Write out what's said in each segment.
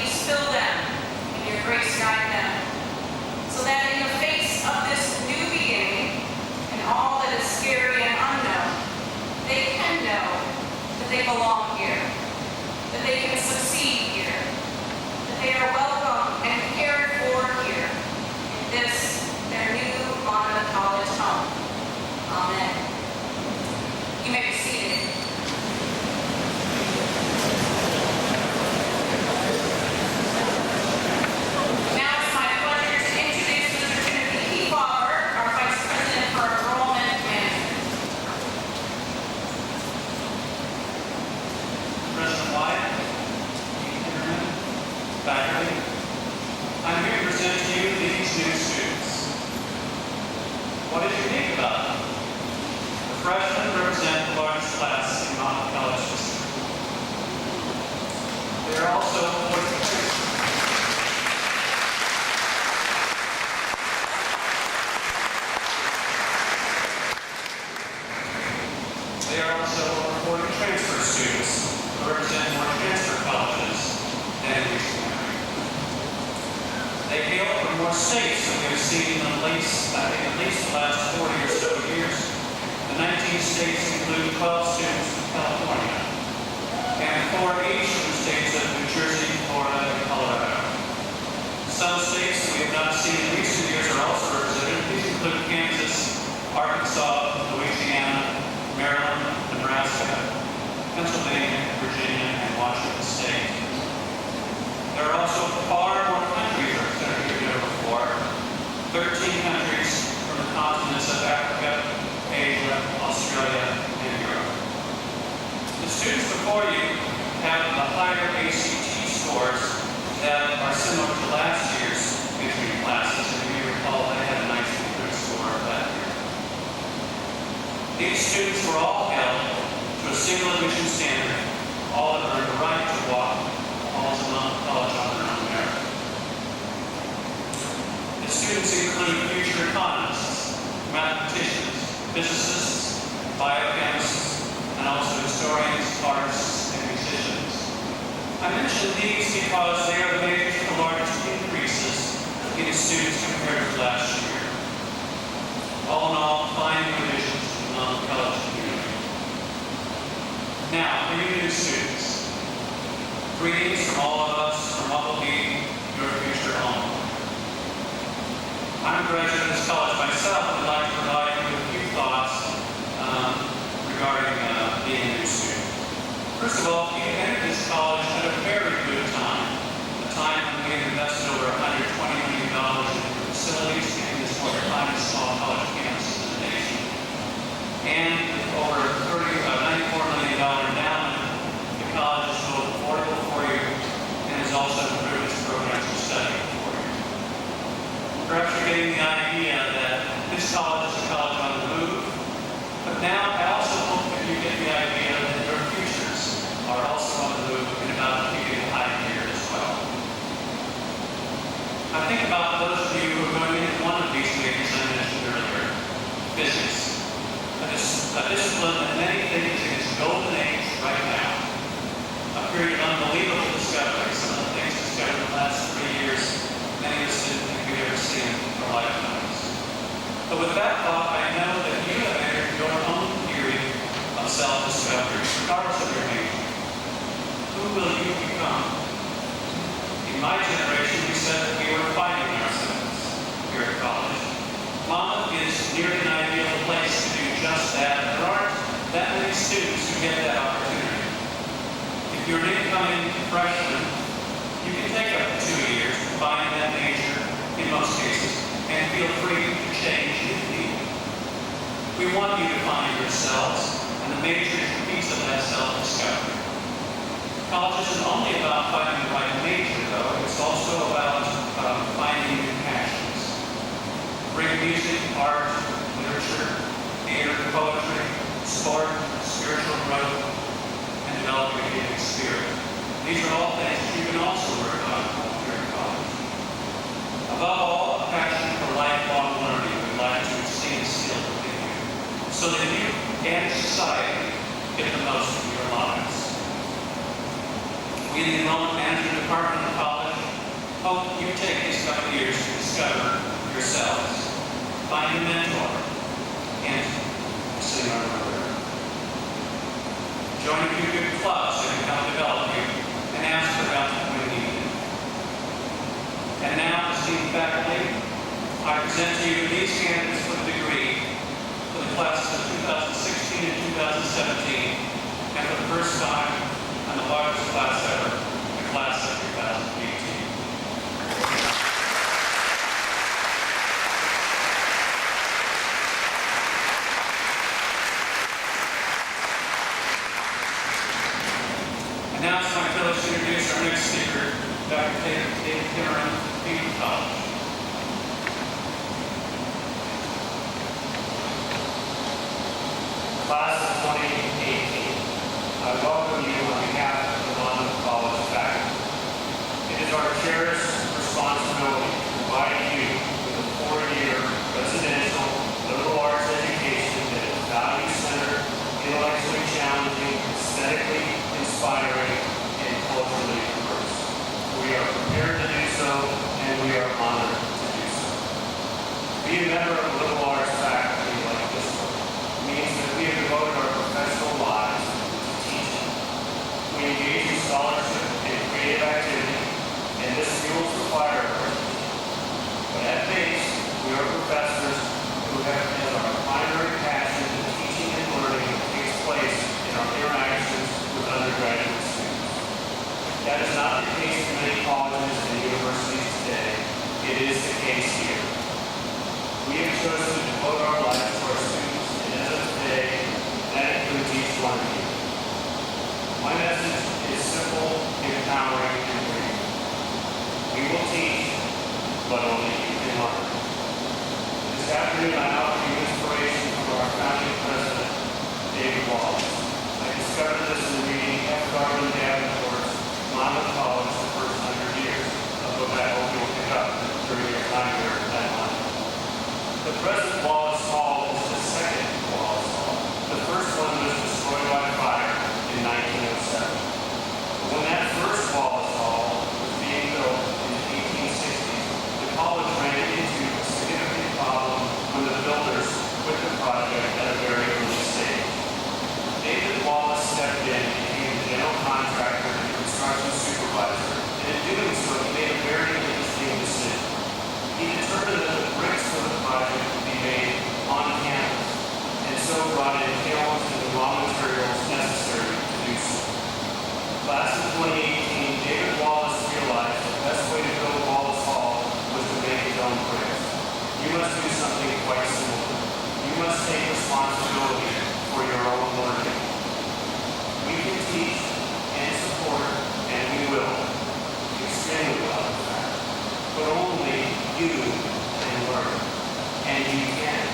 peace fill them, and your grace guide them, so that in the face of this new beginning and all that is scary and unknown, they can know that they belong here, that they can succeed here, that they are welcome and cared for here in this, their new Monmouth College home. Amen. You may be seated. Now it's my pleasure to introduce Mr. Timothy Kefauver, our Vice President for Enrollment Management. President Wyatt, Chairman, faculty, I'm here to present to you these new students. What is unique about them? The freshmen represent the largest class in Monmouth College history. They are also over 40 transfer students who represent more transfer colleges than in recent memory. They hail from more states than we've seen in at least the last 40 or so years. The 19 states include 12 students from California, and 4 each from the states of New Jersey, Florida, and Colorado. Some states we have not seen in recent years are also represented. These include Kansas, Arkansas, Louisiana, Maryland, Nebraska, Pennsylvania, Virginia, and Washington State. There are also far more countries represented here than before. 13 countries from the continents of Africa, Asia, Australia, and Europe. The students before you have the higher ACT scores that are similar to last year's entry classes, and you may recall they had a 93 score that year. These students were all held to a single admission standard, all that earned the right to walk halls of Monmouth College on their own merit. The students include future economists, mathematicians, physicists, biochemists, and also historians, artists, and musicians. I mention these because they are the majors of the largest increases in students compared to last year. All in all, 5 new additions to the Monmouth College community. Now, for you new students, greetings from all of us from what will be your future home. I'm a graduate of this college myself and would like to provide you with a few thoughts regarding being a new student. First of all, you entered this college at a very good time, a time when we had invested over $120 million in facilities in this one of the finest small college campuses in the nation. And with over $94 million endowment, the college is both affordable for you and is also a privileged program to study for you. Perhaps you're getting the idea that this college is a college on the move, but now I also hope that you get the idea that your futures are also on the move in about 3 to 5 years as well. I think about those of you who are going into one of these majors I mentioned earlier, physics, a discipline that many think is in its golden age right now, a period of unbelievable discovery. Some of the things discovered in the last 3 years, many of us didn't think we'd ever see in our lifetimes. But with that thought, I know that you have entered your own period of self-discovery, regardless of your major. Who will you become? In my generation, we said that we were finding ourselves here at college. Monmouth is nearly an ideal place to do just that. There aren't that many students who get that opportunity. If you're an incoming freshman, you can take up to 2 years to find that major in most cases, and feel free to change if needed. We want you to find yourselves, and the major is a piece of that self-discovery. College isn't only about finding the right major, though. It's also about finding your passions. Bring music, art, literature, theater, poetry, sport, spiritual growth, and developing a giving spirit. These are all things that you can also work on here at college. Above all, a passion for lifelong learning we'd like to see instilled within you, so that you and society get the most of your lives. We in the Enrollment Management Department of College hope you take these couple of years to discover yourselves, find a mentor, and pursue our career. Join a few good clubs that can help develop you and ask for help when needed. And now, esteemed faculty, I present to you these candidates for the degree for the classes of 2016 and 2017, and for the first time, and the largest class ever, the class of 2018. And now it's my privilege to introduce our next speaker, Dr. David Cameron, Dean of College. Class of 2018, I welcome you on behalf of the Monmouth College faculty. It is our cherished responsibility to provide you with a 4-year residential liberal arts education that is value-centered, intellectually challenging, aesthetically inspiring, and culturally diverse. We are prepared to do so, and we are honored to do so. Be a member of the liberal arts faculty like this one means that we have devoted our professional lives to teaching. We engage in scholarship and creative activity, and this fuels the fire of our teaching. But at base, we are professors who have as our primary passion the teaching and learning that takes place in our interactions with undergraduate students. That is not the case in many colleges and universities today. It is the case here. We have chosen to devote our lives to our students, and as of today, that includes each one of you. My message is simple, empowering, and brief. We will teach, but only you can learn. This afternoon, I offer you inspiration from our founding president, David Wallace. I discovered this in reading F. Garland Davenport's Monmouth College the first 100 years, a book I hope you'll pick up during your time here at that time. The present Wallace Hall is the second Wallace Hall. The first one was destroyed by fire in 1907. But when that first Wallace Hall was being built in the 1860s, the college ran into a significant problem when the builders quit the project at a very early stage. David Wallace stepped in and became the general contractor and construction supervisor, and in doing so, he made a very interesting decision. He determined that the bricks for the project would be made on campus, and so brought in kilns and the raw materials necessary to do so. Class of 2018, David Wallace realized the best way to build Wallace Hall was to make his own bricks. You must do something quite similar. You must take responsibility for your own learning. We can teach and support, and we will. Extremely well, in fact. But only you can learn. And you can.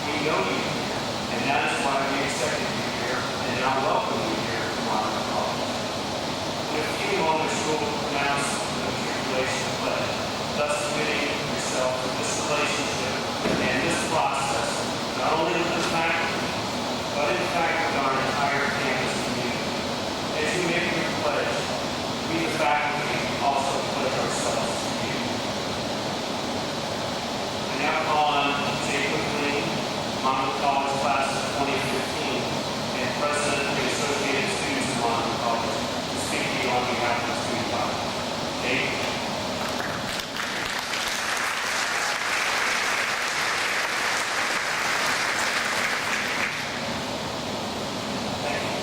We know you can. And that is why we accepted you here and now welcome you here to Monmouth College. In a few moments, you will pronounce the matriculation pledge, thus committing yourself to this relationship and this process, not only with the faculty, but in fact with our entire campus community. As you make your pledge, we the faculty also pledge ourselves to you. I now call on Jacob Lee, Monmouth College class of 2015, and President of the Associated Students of Monmouth College, to speak to you on behalf of the student body. Jake. Thank you.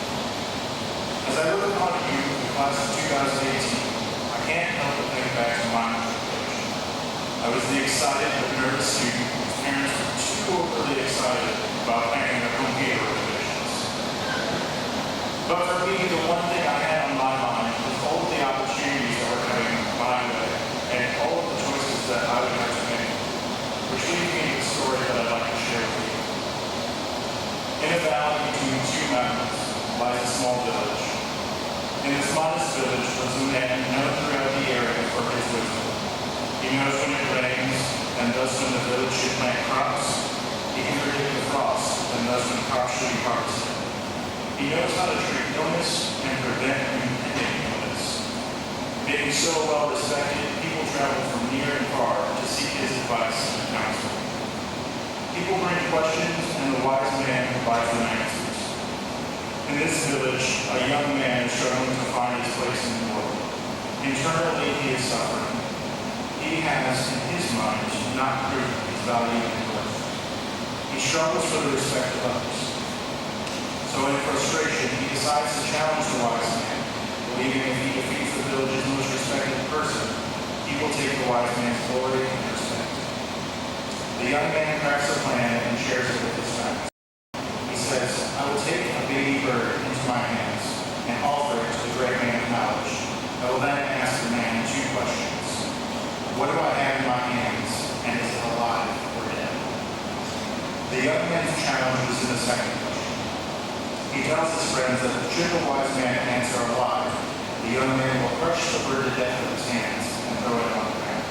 As I look upon you, the class of 2018, I can't help but think back to my matriculation. I was the excited but nervous student whose parents were too overly excited about planning their own gate reservations. But for me, the one thing I had on my mind was all of the opportunities that were coming my way and all of the choices that I would have to make, which leads me to the story that I'd like to share with you. In a valley between two mountains lies a small village. In this modest village lives a man known throughout the area for his wisdom. He knows when it rains, and thus when the village should plant crops. He can predict the frost, and thus when crops should be harvested. He knows how to treat illness and prevent impending illness. Being so well respected, people travel provides them answers. In this village, a young man is struggling to find his place in the world. Internally, he is suffering. He has, in his mind, not proved his value and worth. He struggles for the respect of others. So in frustration, he decides to challenge the wise man, believing if he defeats the village's most respected person, he will take the wise man's glory and respect. The young man crafts a plan and shares it with his friends. He says, I will take a baby bird into my hands and offer it to the great man of knowledge. I will then ask the man 2 questions. What do I have in my hands, and is it alive or dead? The young man's challenge was in the second question. He tells his friends that should the wise man answer alive, the young man will crush the bird to death with his hands and throw it on the ground.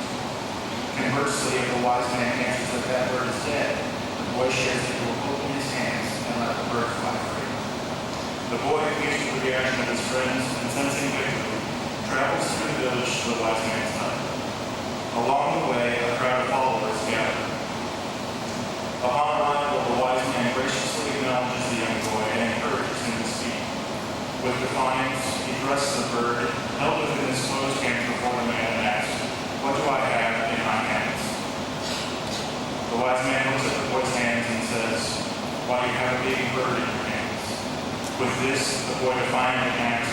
Conversely, if the wise man answers that that bird is dead, the boy shares that he will open his hands and let the bird fly free. The boy, pleased with the reaction of his friends and sensing victory, travels through the village to the wise man's hut. Along the way, a crowd of followers gather. Upon arrival, the wise man graciously acknowledges the young boy and encourages him to speak. With defiance, he thrusts the bird, held within his closed hands before the man, and asks, what do I have in my hands? The wise man looks at the boy's hands and says, why, you have a baby bird in your hands. With this, the boy defiantly asks,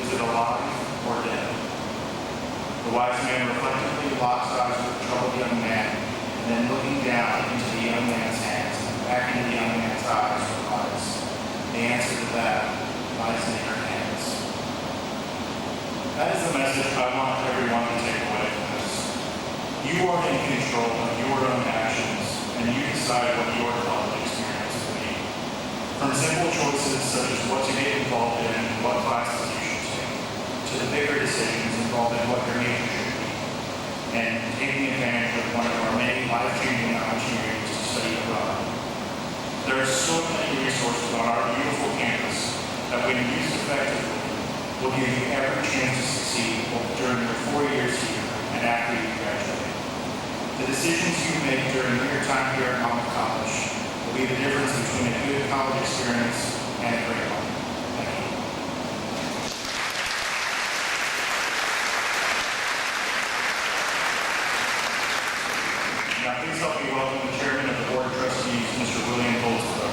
is it alive or dead? The wise man reflectively locks eyes with the troubled young man, and then looking down into the young man's hands and back into the young man's eyes, replies, the answer to that lies in your hands. That is the message I want everyone to take away from this. You are in control of your own actions, and you decide what your college experience will be. From simple choices such as what to get involved in and what classes you should take, to the bigger decisions involving what your major should be, and taking advantage of one of our many life-changing opportunities to study abroad. There are so many resources on our beautiful campus that when used effectively, will give you every chance to succeed both during your 4 years here and after you graduate. The decisions you make during your time here at Monmouth College will be the difference between a good college experience and a great one. Thank you. Now please help me welcome the Chairman of the Board of Trustees, Mr. William Goldsboro.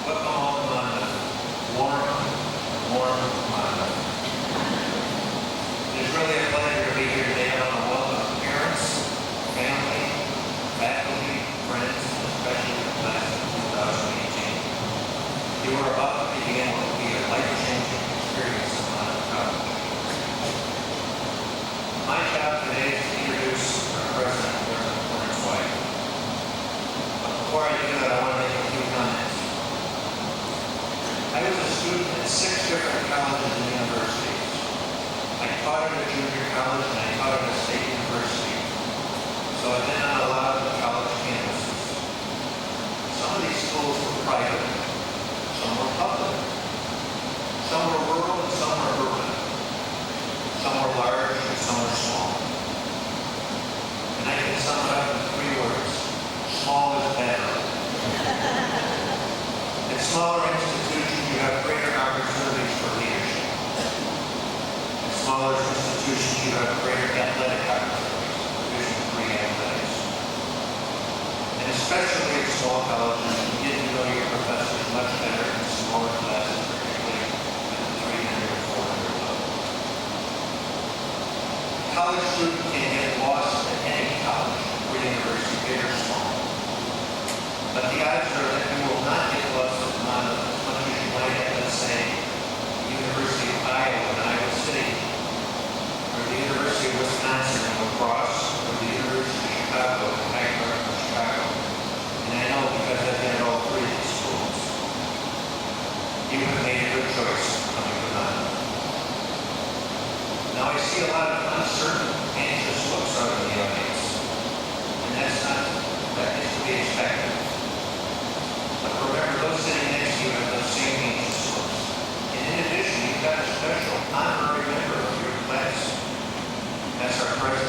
Welcome all to Monmouth. Warm Monmouth. It is really a pleasure to be here today. I want to welcome parents, family, faculty, friends, especially the class of 2018. You are about to begin what will be a life-changing experience at Monmouth College. My job today is to introduce our president, President Clarence White. But before I do that, I want to make a few comments. I was a student at 6 different colleges and universities. I taught at a junior college and I taught at a state university. So I've been on a lot of the college campuses. Some of these schools were private, some were public. Some were rural and some were urban. Some were large and some were small. And I can sum it up in 3 words. Small is better. In smaller institutions, you have greater opportunities for leadership. In smaller institutions, you have greater athletic opportunities, Division III athletics. And especially at small colleges, you get to know your professors much better in smaller classes, particularly at the 300 or 400 level. A college student can get lost at any college or university, big or small. But the odds are that you will not get lost at Monmouth as much as you might have, let's say, the University of Iowa in Iowa City, or the University of Wisconsin in La Crosse, or the University of Chicago in Hyde Park, Chicago. And I know because I've been at all 3 of these schools. You have made a good choice coming to Monmouth. Now I see a lot of uncertain, anxious looks out in the audience, and that is to be expected. But remember, those sitting next to you have those same anxious looks. And in addition, you've got a special honorary member of your class. That's our president.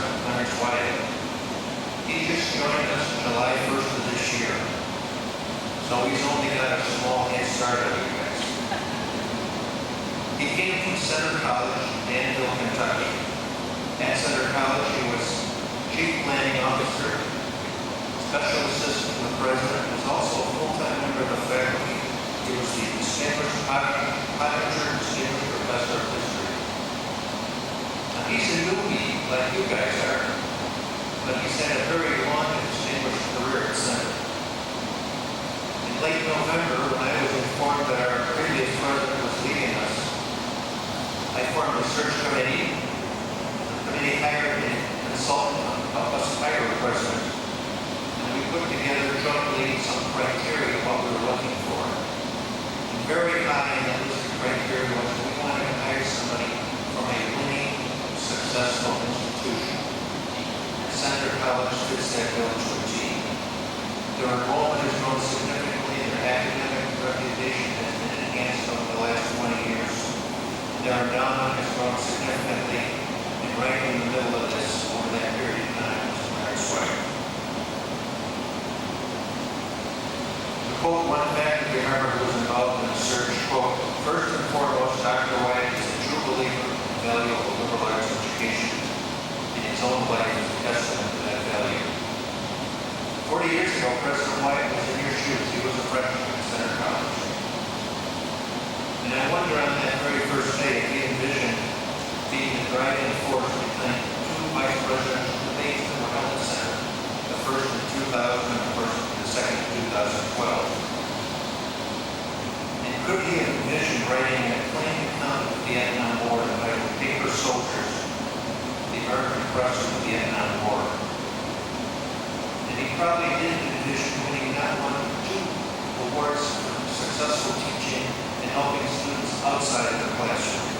Center College in Danville, Kentucky. At Center College, he was Chief Planning Officer, Special Assistant to the President, and was also a full-time member of the faculty. He was the Distinguished Pottinger Distinguished Professor of History. Now, he's a newbie, like you guys are, but he's had a very long and distinguished career at Center. In late November, when I was informed that our previous president was leaving us, I formed a search committee. The committee hired a consultant to help us hire a president. And we put together jointly some criteria of what we were looking for. And very high in that list of criteria was that we wanted to hire somebody from a winning, successful institution. And Center College fits that bill to a T. Their enrollment has grown significantly. Their academic reputation has been enhanced over the last 20 years. Their endowment has grown significantly, and right in the middle of this, over that period of time, was Larry Swider. To quote one faculty member who was involved in the search, quote, "First and foremost, Dr. White is a true believer in the value of a liberal arts education. In his own life is a testament to that value." 40 years ago, President White was in your shoes. He was a freshman at Center College. And I wonder on that very first day if he envisioned being the driving force between two vice presidential debates that were held at Center, the first in 2000 and the second in 2012. And could he have envisioned writing a plain account of the Vietnam War entitled "Paper Soldiers, the American Press of the Vietnam War"? And he probably didn't envision winning not one but two awards for successful teaching and helping students outside of the classroom.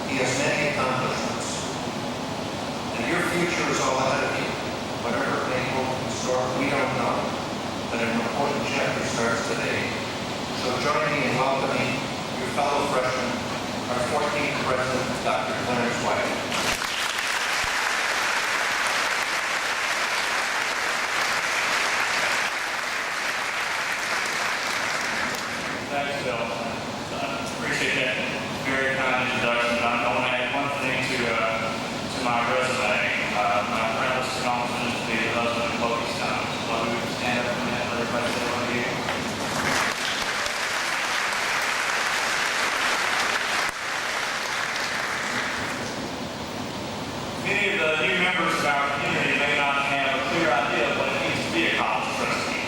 He has many accomplishments. And your future is all ahead of you. Whatever it may hold in store, we don't know. But an important chapter starts today. So join me in welcoming your fellow freshman, our 14th president, Dr. Clarence White. Thanks, Bill. Appreciate that very kind introduction. I want to add one thing to my resume. My apprentice accomplishment is to be the husband of Chloe Stein. Chloe, would you stand up for a minute? Let everybody say hello to you. Many of the new members of our community may not have a clear idea of what it means to be a college trustee.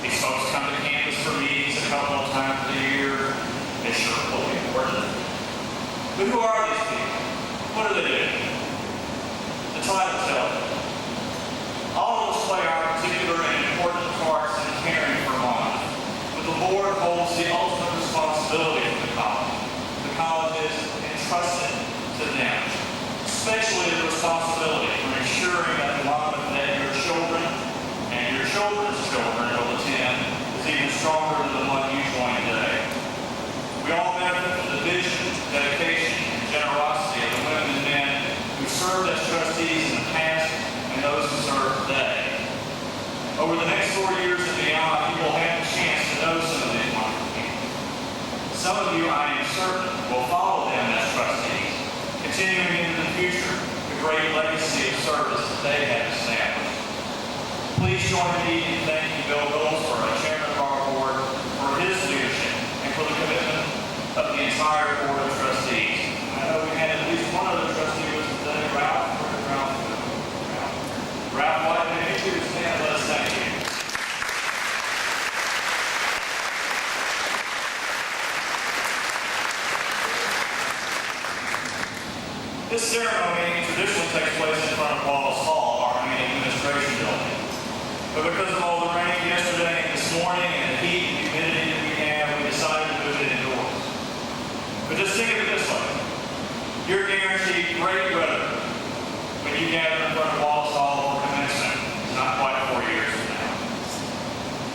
These folks come to campus for meetings a couple of times a year. They sure will be important. But who are these people? What do they do? The title tells us. All of us play our particular and important parts in caring for one. But the board holds the ultimate responsibility for the college. The college is entrusted to them, especially the responsibility for ensuring that the bond that your children and your children's children will attend is even stronger than the one you join today. We all benefit from the vision, dedication, and generosity of the women and men who served as trustees in the past and those who serve today. Over the next 4 years and beyond, you will have the chance to know some of these wonderful people. Some of you, I am certain, will follow them as trustees, continuing into the future the great legacy of service that they have established. Please join me in thanking Bill Goldsboro, chairman of our board, for his leadership and for the commitment of the entire board of trustees. I know we had at least one other trustee with us today, Ralph. Ralph White, maybe you could stand and let us thank you. This ceremony traditionally takes place in front of Wallace Hall, our main administration building. But because of all the rain yesterday and this morning and the heat and humidity that we have, we decided to move it indoors. But just think of it this way. You're guaranteed great weather when you gather in front of Wallace Hall for commencement, not quite 4 years from now.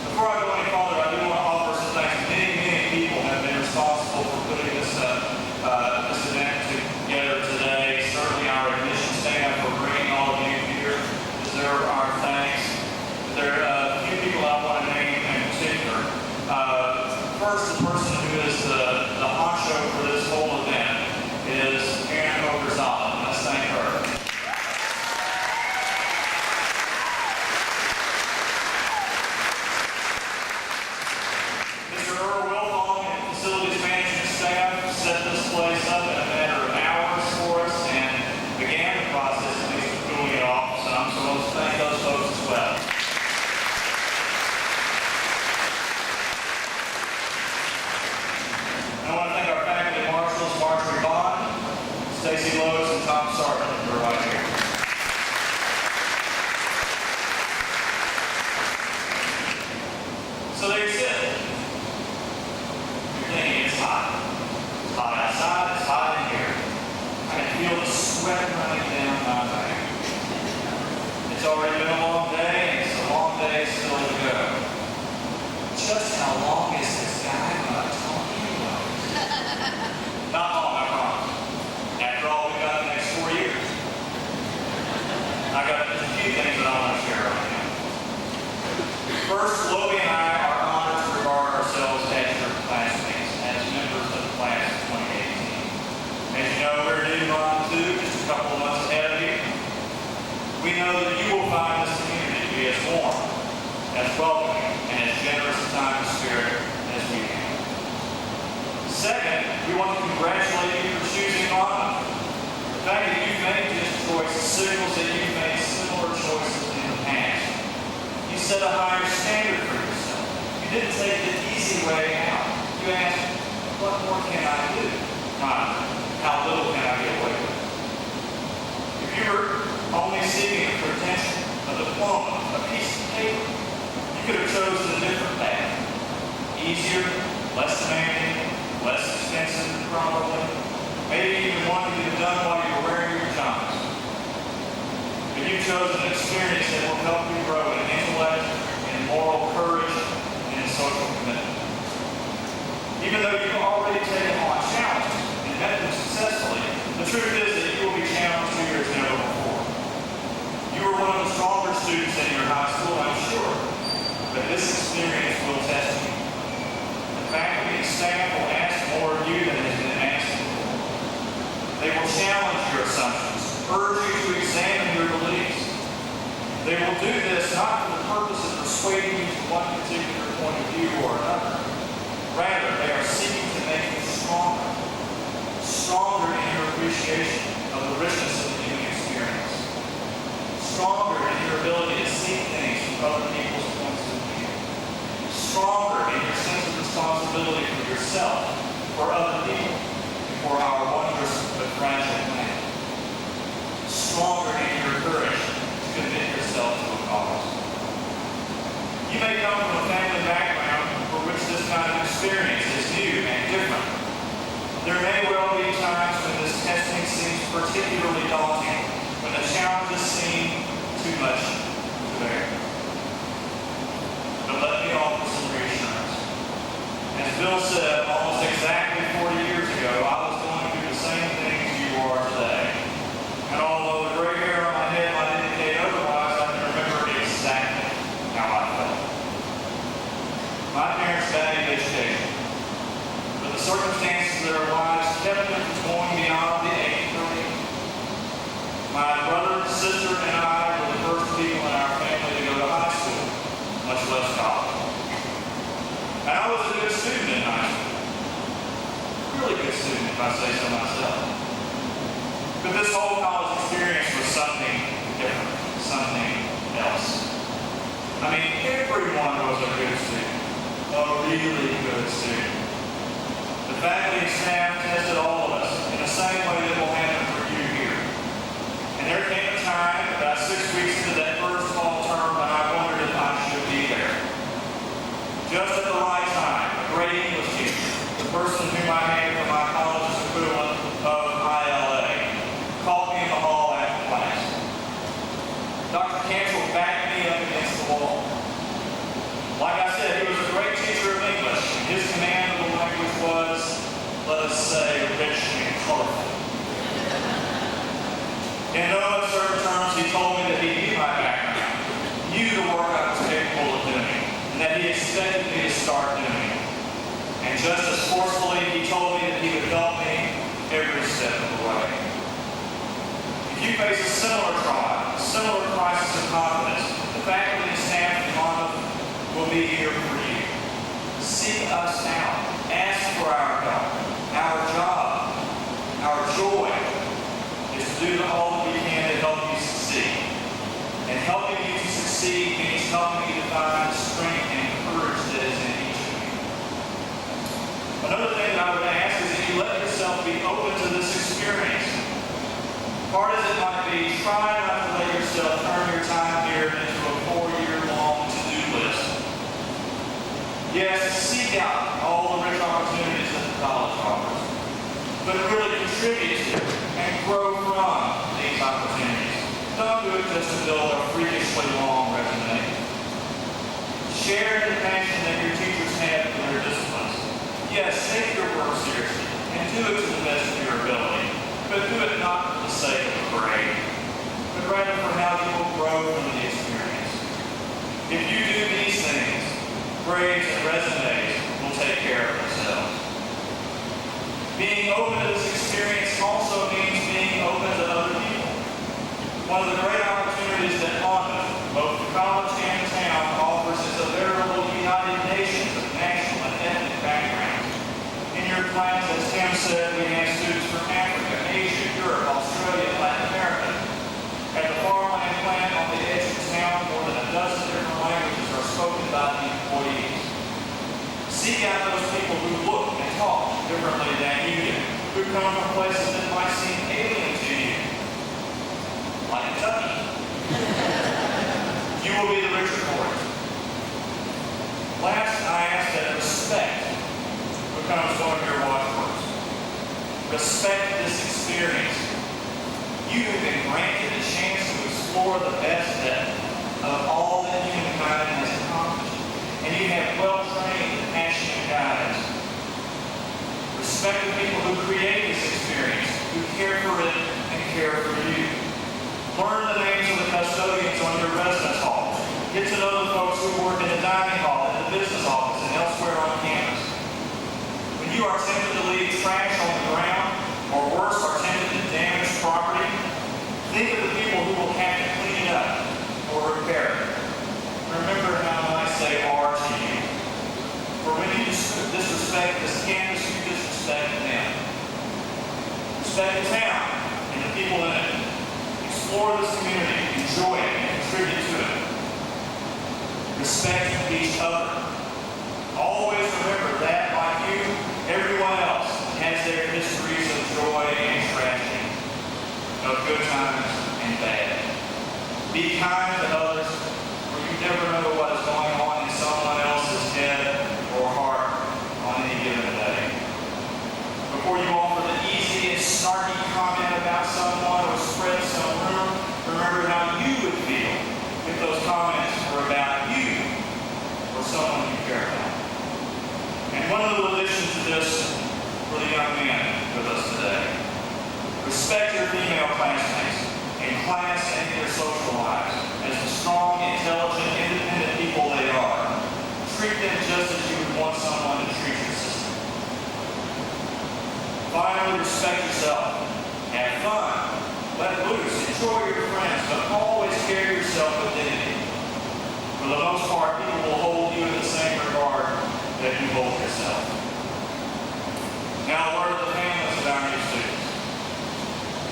Before I go any farther, I do want to offer some thanks. Many people have been responsible for putting this event together today. Certainly our admission staff for bringing all of you here deserve our thanks. There are a few people I want to name in particular. First, the person who is the honcho for this Stacy Lowe's, and Tom Sargent, who are right here. So there you sit. You're thinking it's hot. It's hot outside, it's hot in here. I can feel the sweat running down my back. It's already been a long day, and it's a long day still to go. Just how long is this guy going to talk anyway? Not long, I promise. After all, we've got the next 4 years. I got a few things that I want to share right now. First, Logan and I are honored to regard ourselves as your classmates, as members of the class of 2018. As you know, we're new on too, just a couple of months ahead of you. We know that you will find this community to be as warm, as welcoming, and as generous a time and spirit as we can. Second, we want to congratulate you for choosing Rhonda. The fact that you've made this choice signals that you've made similar choices in the past. You set a higher standard for yourself. You didn't take the easy way out. You asked, what more can I do? Not, how little can I get away with? If you were only seeking a credential, a diploma, a piece of paper, you could have chosen a different path. Easier, less demanding, less expensive probably. Maybe even one you could have done while you were wearing your pajamas. But you've chosen an experience that will help you grow in intellect, in moral courage, and in social commitment. Even though you've already taken on challenges and met them successfully, the truth is that you will be challenged 2 years never before. You were one of the stronger students in your high school, I'm sure, but this experience will test you. The faculty and staff will ask more of you than has been asked before. They will challenge your assumptions, urge you to examine your beliefs. They will do this not for the purpose of persuading you to one particular point of view or another. Rather, they are seeking to make you stronger, stronger in your appreciation of the richness of the human experience, stronger in your ability to see things from other people's points of view, stronger in your sense of responsibility for yourself, for other people, and for our wondrous but fragile planet, stronger in your courage to commit yourself to a cause. You may come from a family background for which this kind of experience is new and different. There may well be times when this testing seems particularly daunting, when the challenges seem too much to bear. But let me offer some reassurance. As Bill said, almost exactly 40 years ago, I was going through the same things you are today. And although the gray hair on my head might indicate otherwise, I can remember exactly how I felt. My parents valued education, but the circumstances of their lives kept them from going beyond the 8th grade. My brother, sister, and I were the first people in our family to go to high school, much less college. And I was a good student in high school. Really good student, if I say so myself. But this whole college experience was something different, something else. I mean, everyone was a good student, a really good student. The faculty and staff tested all of us in the same way that will happen for you here. And there came a time, about 6 weeks into that first fall term, when I wondered if I should be there. Just at the right time, a great English teacher, the person whom I had for my college's equivalent of ILA, called me in the hall after class. Dr. Cancel backed me up against the wall. Like I said, he was a great teacher of English. His command of the language was, let us say, rich and colorful. In no uncertain terms, he told me that he knew my background, knew the work I was capable of doing, and that he expected me to start doing it. And just as forcefully, he told me that he would help me every step of the way. If you face a similar trial, a similar crisis of confidence, the faculty and staff at Monmouth will be here for you. Seek us out. Ask for our help. Our job, our joy, is to do all that we can to help you succeed. And helping you to succeed means helping you to find the strength and courage that is in each of you. Another thing that I would ask is that you let yourself be open to this experience. Hard as it might be, try not to let yourself turn your time here into a 4-year-long to-do list. Yes, seek out all the rich opportunities that the college offers, but really contribute to and grow from these opportunities. Don't do it just to build a freakishly long resume. Share the passion that your teachers have for their disciplines. Yes, take your work seriously and do it to the best of your ability, but do it not for the sake of a grade, but rather for how you will grow from the experience. If you do these things, grades and resumes will take care of themselves. Being open to this experience also means being open to other people. One of the great opportunities that Monmouth, both the college and the town, offers is a veritable United Nations of national and ethnic backgrounds. In your class, as Tim said, we have students from Africa, Asia, Europe, Australia, Latin America. At the farmland plant on the edge of town, more than a dozen different languages are spoken by the employees. Seek out those people who look and talk differently than you do, who come from places that might seem alien to you, like Kentucky. You will be the richer for it. Last, I ask that respect becomes one of your watchwords. Respect this experience. You have been granted a chance to explore the best depth of all that humankind has accomplished, and you have well-trained and passionate guides. Respect the people who create this experience, who care for it and care for you. Learn the names of the custodians on your residence hall. Get to know the folks who work in the dining hall, in the business office, and elsewhere on campus. When you are tempted to leave trash on the ground, or worse, are tempted to damage property, think of the people who will have to clean it up or repair it. Remember how nice they are to you. For when you disrespect this campus, you disrespect them. Respect the town and the people in it. Explore this community, enjoy it, and contribute to it. Respect each other. Always remember that, like you, everyone else has their histories of joy and tragedy, of good times and bad. Be kind to others, for you never know what is going on in someone else's head or heart on any given day. Before you offer the easy and snarky comment about someone or spread some rumor, remember how you would feel if those comments were about you or someone you care about. And one little addition to this for the young man with us today. Respect your female classmates in class and in their social lives as the strong, intelligent, independent people they are. Treat them just as you would want someone to treat your sister. Finally, respect yourself. Have fun. Let loose. Enjoy your friends, but always carry yourself with dignity. For the most part, people will hold you in the same regard that you hold yourself. Now, a word to the families of our new students.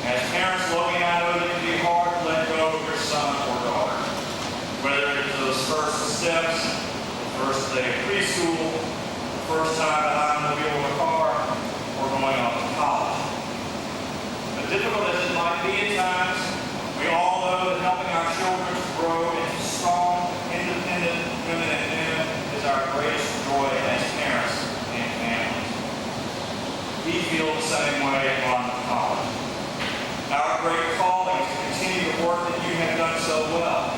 As parents looking, I know that it can be hard to let go of your son or daughter. Whether it's those first steps, the first day of preschool, the first time behind the wheel of a car, or going off to college. But difficult as it might be at times, we all know that helping our children to grow into strong, independent women and men is our greatest joy as parents and families. We feel the same way at Monmouth College. Our great calling is to continue the work that you have done so well.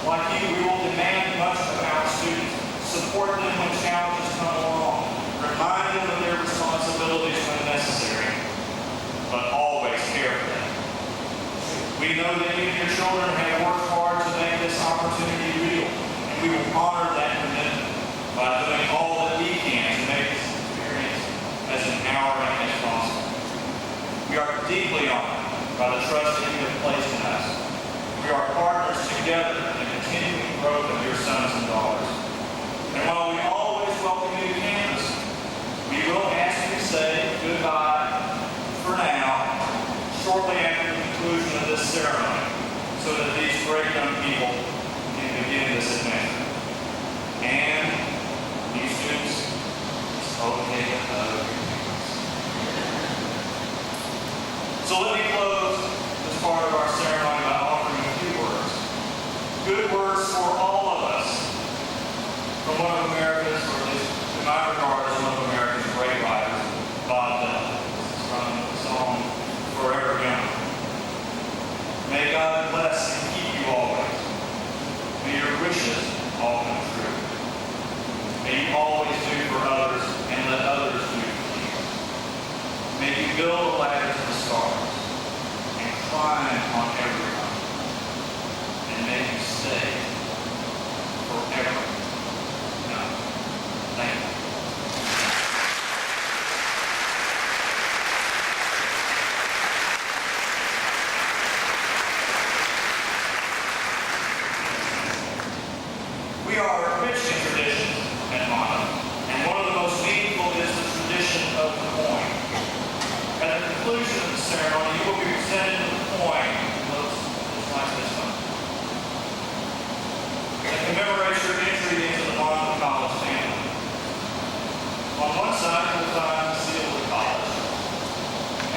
Like you, we will demand much of our students, support them when challenges come along, remind them of their responsibilities when necessary, but always care for them. We know that you and your children have worked hard to make this opportunity real, and we will honor that commitment by doing all that we can to make this experience as empowering as possible. We are deeply honored by the trust that you have placed in us. We are partners together in the continuing growth of your sons and daughters. And while we always welcome you to campus, we will ask you to say goodbye for now, shortly after the conclusion of this ceremony, so that these great young people can begin this adventure. And these students, it's okay to hug your parents. So let me close this from one of America's, or at least in my regard, as one of America's great writers, Bob Dylan. This is from the song Forever Young. May God bless and keep you always. May your wishes all come true. May you always do for others and let others do for you. May you build a ladder to the stars and climb on every mountain. And may you stay forever. No. Thank you. We are rich in tradition at Monmouth, and one of the most meaningful is the tradition of the coin. At the conclusion of the ceremony, you will be presented with a coin that looks just like this one. It commemorates your entry into the Monmouth College family. On one side, you'll find the seal of the college,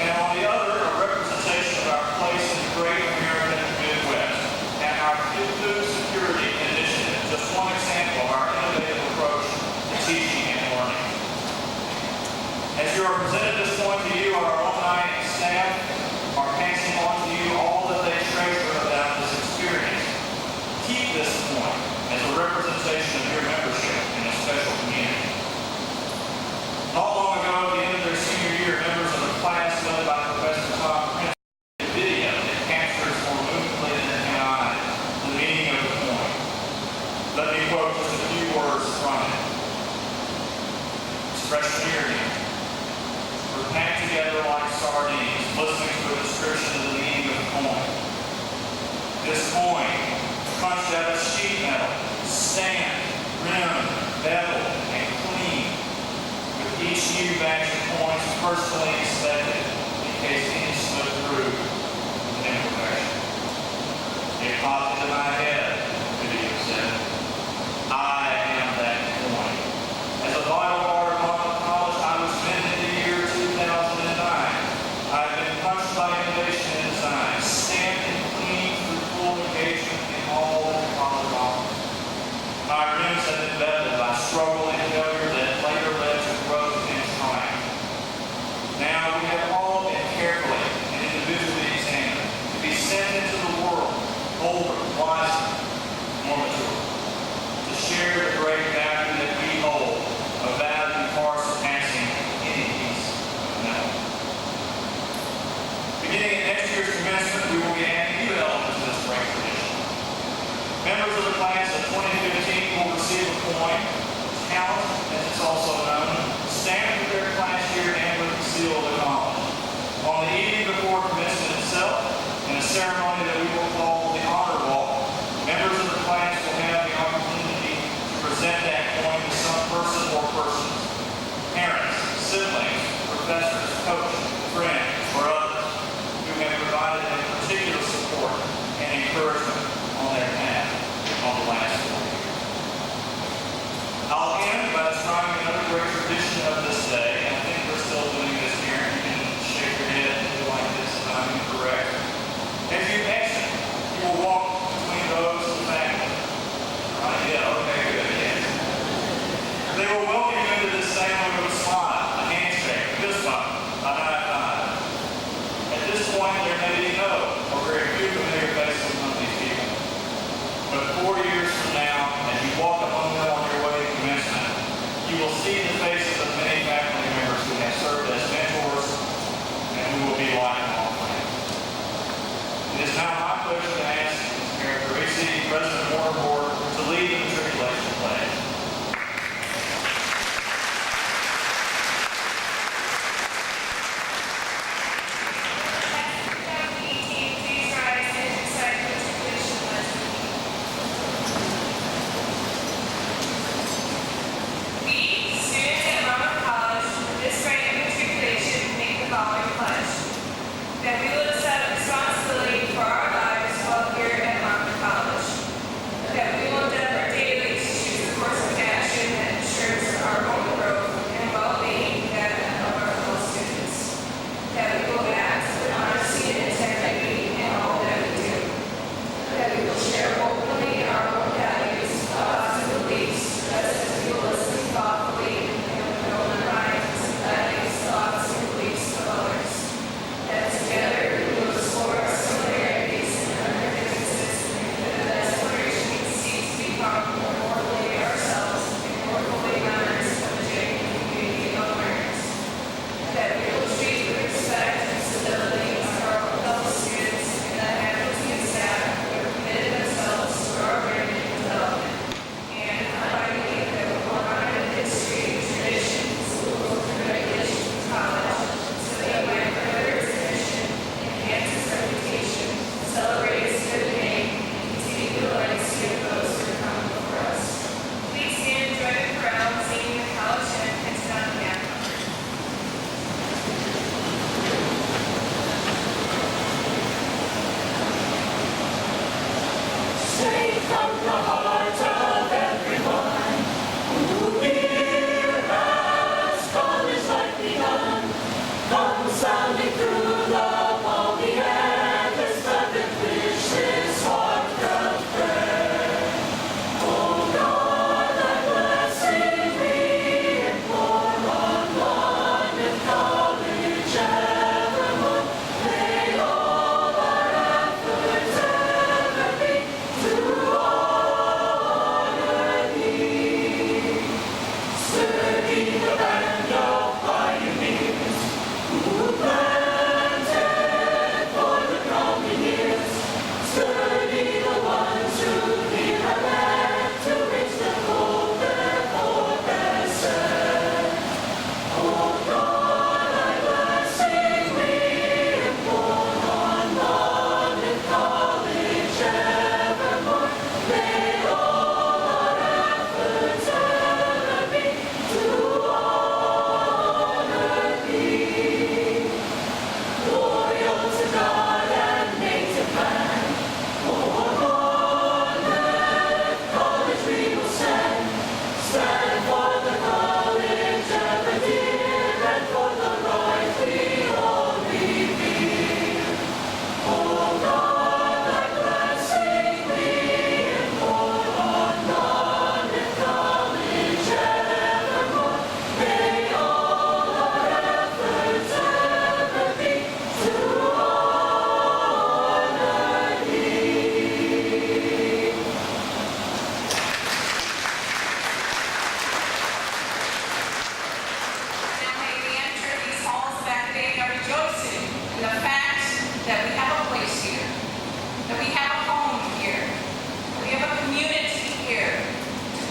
and on the other, a representation of our place in the great American Midwest and our food security initiative, just one example of our innovative approach to teaching and learning. As you are presented this point to you, our alumni and staff are passing on to you all that they treasure about this experience. Keep this point as a representation of your membership in a special community. Not long ago, at the end of their senior year, members of the class led by Professor Tom Prince did a video that captures more movingly than I the meaning of the coin. Let me quote just a few words from it. It's freshman year again. We're packed together like sardines, listening to a description of the meaning of the coin. This coin, punched out of sheet metal, stamped, rimmed, beveled, and clean, with each new batch of coins personally inspected in case any slipped through with an imperfection. It popped into my head, the video said. I am that coin. As a vital part of Monmouth College, I was minted in the year 2009. I've been punched by innovation and design, stamped and cleaned through full engagement in all that the college offers. My rims have been beveled by struggle and failure that later led to growth and triumph. Now we have all been carefully and individually examined to be sent into the world, older, wiser, more mature, to share the great value that we hold, a value far surpassing any piece of metal. Beginning at next year's commencement, we will be adding new elements to this great tradition. Members of the class of 2015 will receive a coin, talent, as it's also known, stamped with their class year and with the seal of the college. On the evening before commencement itself, in a ceremony that we will call the Honor Walk, members of the class will have the opportunity to present that coin to some person or persons, parents, siblings, professors, coach, friend, or others who have provided them particular support and encouragement on their path on the last 4 years. I'll end by describing another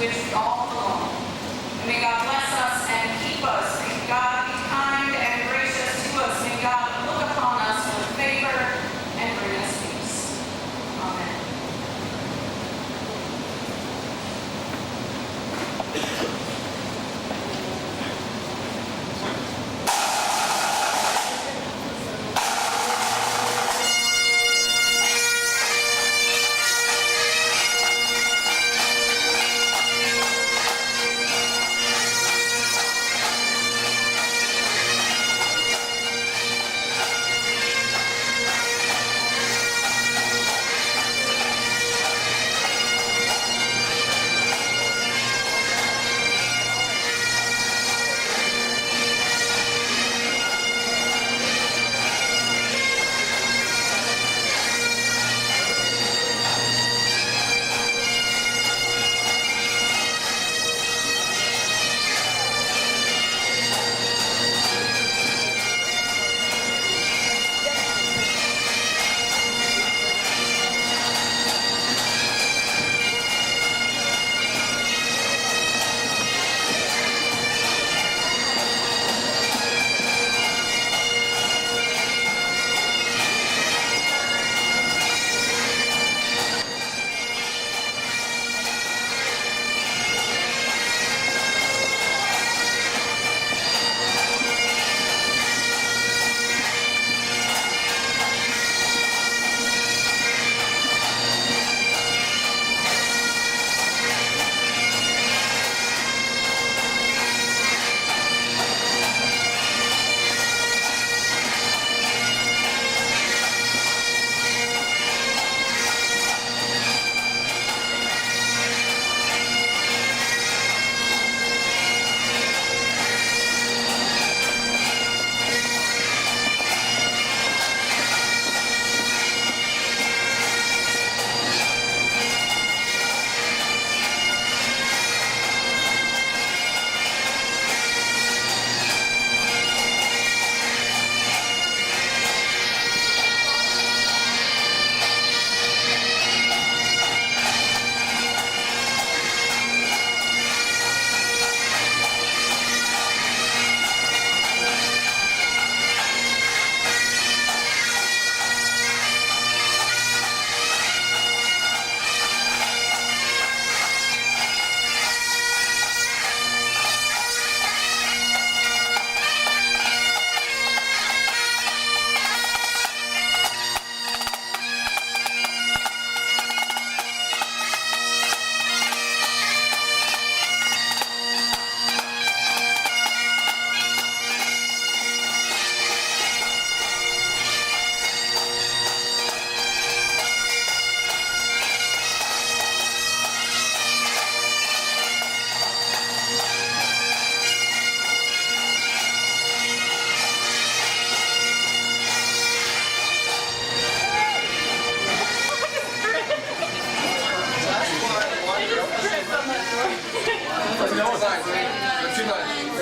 which we all belong. And may God bless us and keep us. May God be kind and gracious to us. May God look upon us with favor and bring us peace. Amen.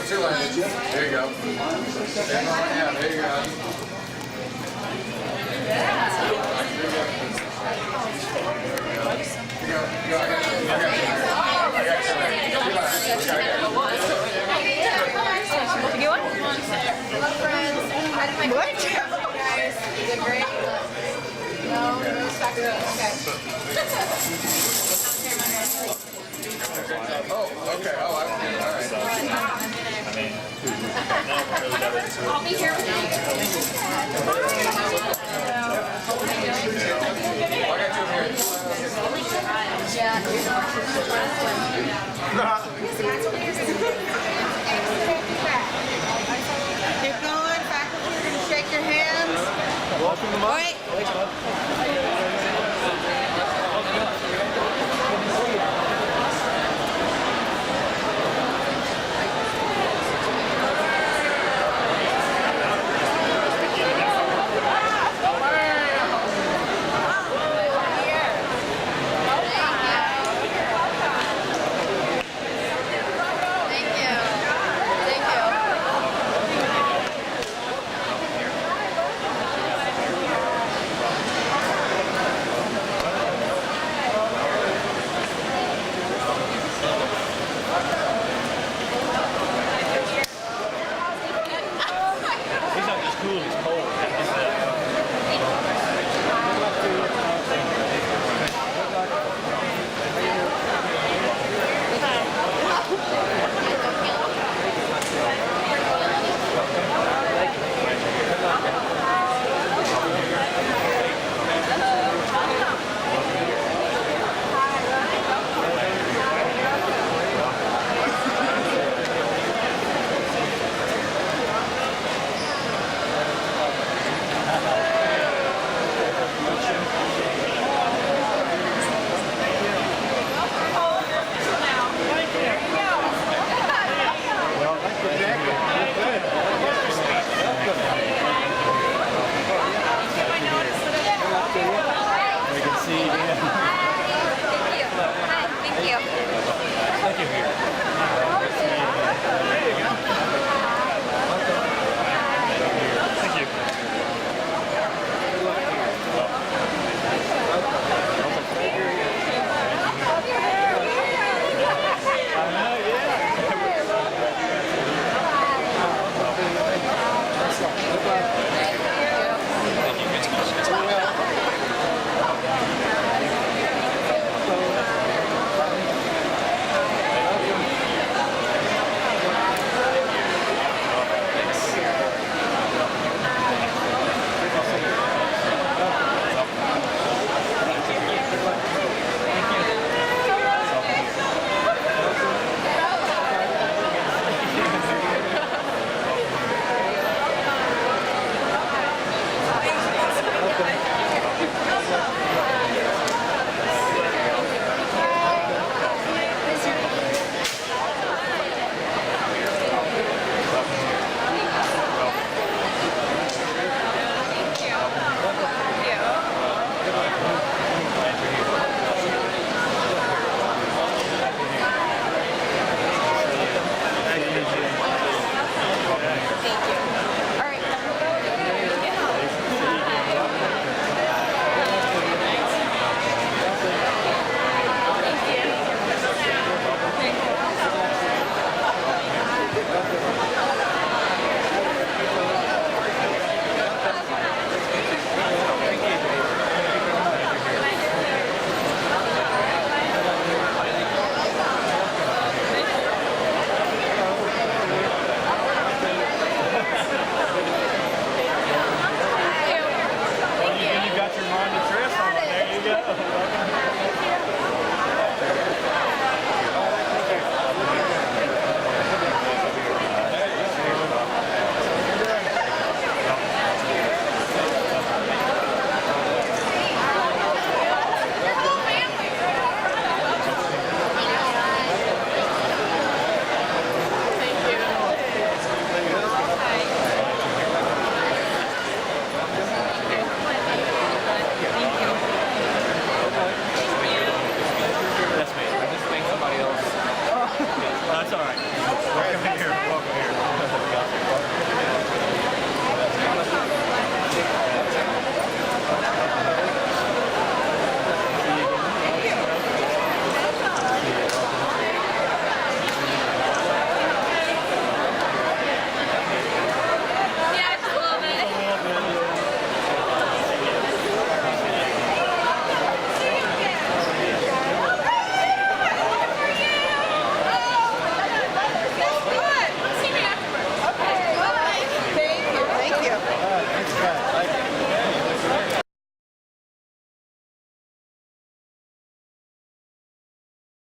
Two lines. There you go. Yeah, there you go. Oh, okay. Oh, I see. All right. I'll be here with you. I got two here. Keep going, faculty, we're going to shake your hands. Wait.